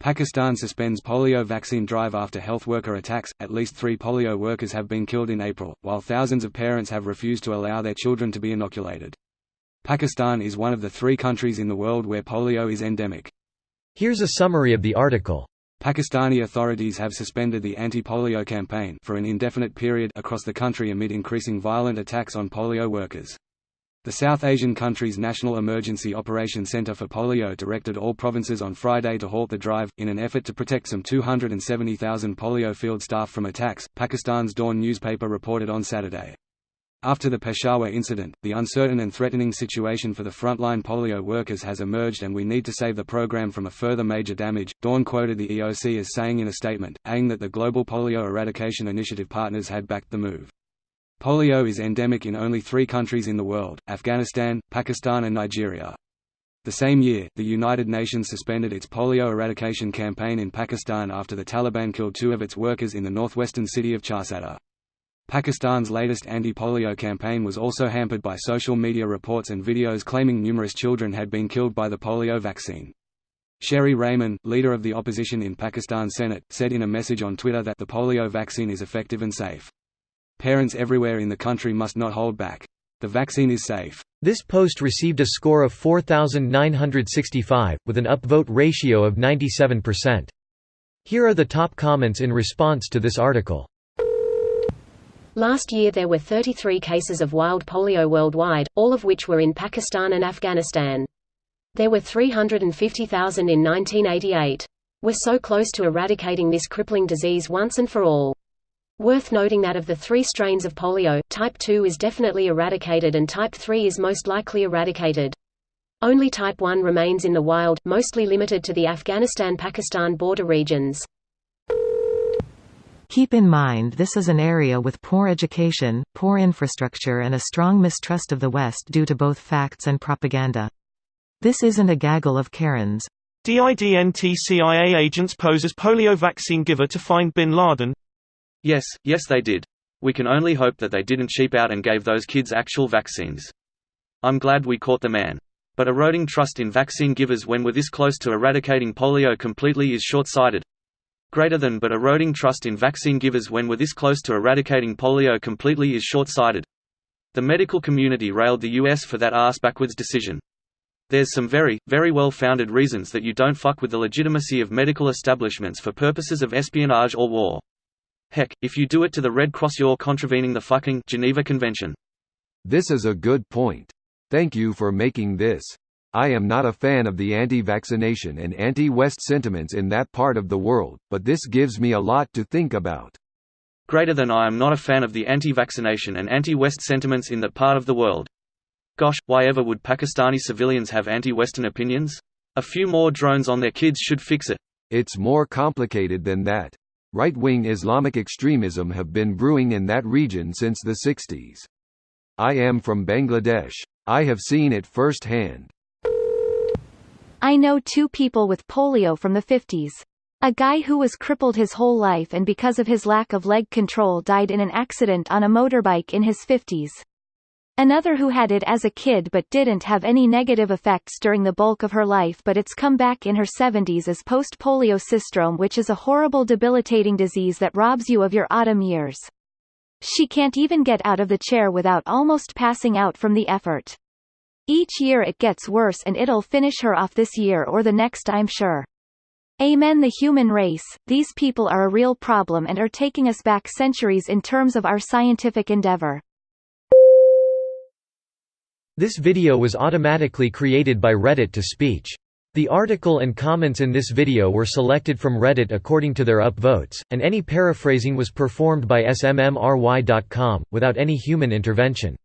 Pakistan suspends polio vaccine drive after health worker attacks. At least 3 polio workers have been killed in April, while thousands of parents have refused to allow their children to be inoculated. Pakistan is one of the 3 countries in the world where polio is endemic. Here's a summary of the article. Pakistani authorities have suspended the anti-polio campaign for an indefinite period across the country amid increasing violent attacks on polio workers. The South Asian country's National Emergency Operations Center for Polio directed all provinces on Friday to halt the drive, in an effort to protect some 270,000 polio field staff from attacks, Pakistan's Dawn newspaper reported on Saturday. After the Peshawar incident, the uncertain and threatening situation for the frontline polio workers has emerged and we need to save the program from a further major damage. Dawn quoted the EOC as saying in a statement, adding that the Global Polio Eradication Initiative partners had backed the move. Polio is endemic in only 3 countries in the world: Afghanistan, Pakistan and Nigeria. The same year, the United Nations suspended its polio eradication campaign in Pakistan after the Taliban killed 2 of its workers in the northwestern city of Charsadda. Pakistan's latest anti-polio campaign was also hampered by social media reports and videos claiming numerous children had been killed by the polio vaccine. Sherry Rahman, leader of the opposition in Pakistan's Senate, said in a message on Twitter that the polio vaccine is effective and safe. Parents everywhere in the country must not hold back. The vaccine is safe. This post received a score of 4,965, with an upvote ratio of 97%. Here are the top comments in response to this article. Last year there were 33 cases of wild polio worldwide, all of which were in Pakistan and Afghanistan. There were 350,000 in 1988. We're so close to eradicating this crippling disease once and for all. Worth noting that of the 3 strains of polio, type 2 is definitely eradicated and type 3 is most likely eradicated. Only type 1 remains in the wild, mostly limited to the Afghanistan-Pakistan border regions. Keep in mind this is an area with poor education, poor infrastructure and a strong mistrust of the West due to both facts and propaganda. This isn't a gaggle of Karens. Didn't CIA agents pose as polio vaccine giver to find bin Laden? Yes they did. We can only hope that they didn't cheap out and gave those kids actual vaccines. I'm glad we caught the man. But eroding trust in vaccine givers when we're this close to eradicating polio completely is short-sighted. But eroding trust in vaccine givers when we're this close to eradicating polio completely is short-sighted. The medical community railed the US for that ass-backwards decision. There's some very, very well-founded reasons that you don't fuck with the legitimacy of medical establishments for purposes of espionage or war. Heck, if you do it to the Red Cross you're contravening the fucking Geneva Convention. This is a good point. Thank you for making this. I am not a fan of the anti-vaccination and anti-West sentiments in that part of the world, but this gives me a lot to think about. I am not a fan of the anti-vaccination and anti-West sentiments in that part of the world. Gosh, why ever would Pakistani civilians have anti-Western opinions? A few more drones on their kids should fix it. It's more complicated than that. Right-wing Islamic extremism have been brewing in that region since the 60s. I am from Bangladesh. I have seen it firsthand. I know 2 people with polio from the 50s. A guy who was crippled his whole life and because of his lack of leg control died in an accident on a motorbike in his 50s. Another who had it as a kid but didn't have any negative effects during the bulk of her life but it's come back in her 70s as post-polio syndrome, which is a horrible debilitating disease that robs you of your autumn years. She can't even get out of the chair without almost passing out from the effort. Each year it gets worse and it'll finish her off this year or the next, I'm sure. Amen. The human race, these people are a real problem and are taking us back centuries in terms of our scientific endeavor. This video was automatically created by Reddit to speech. The article and comments in this video were selected from Reddit according to their upvotes, and any paraphrasing was performed by smmry.com, without any human intervention.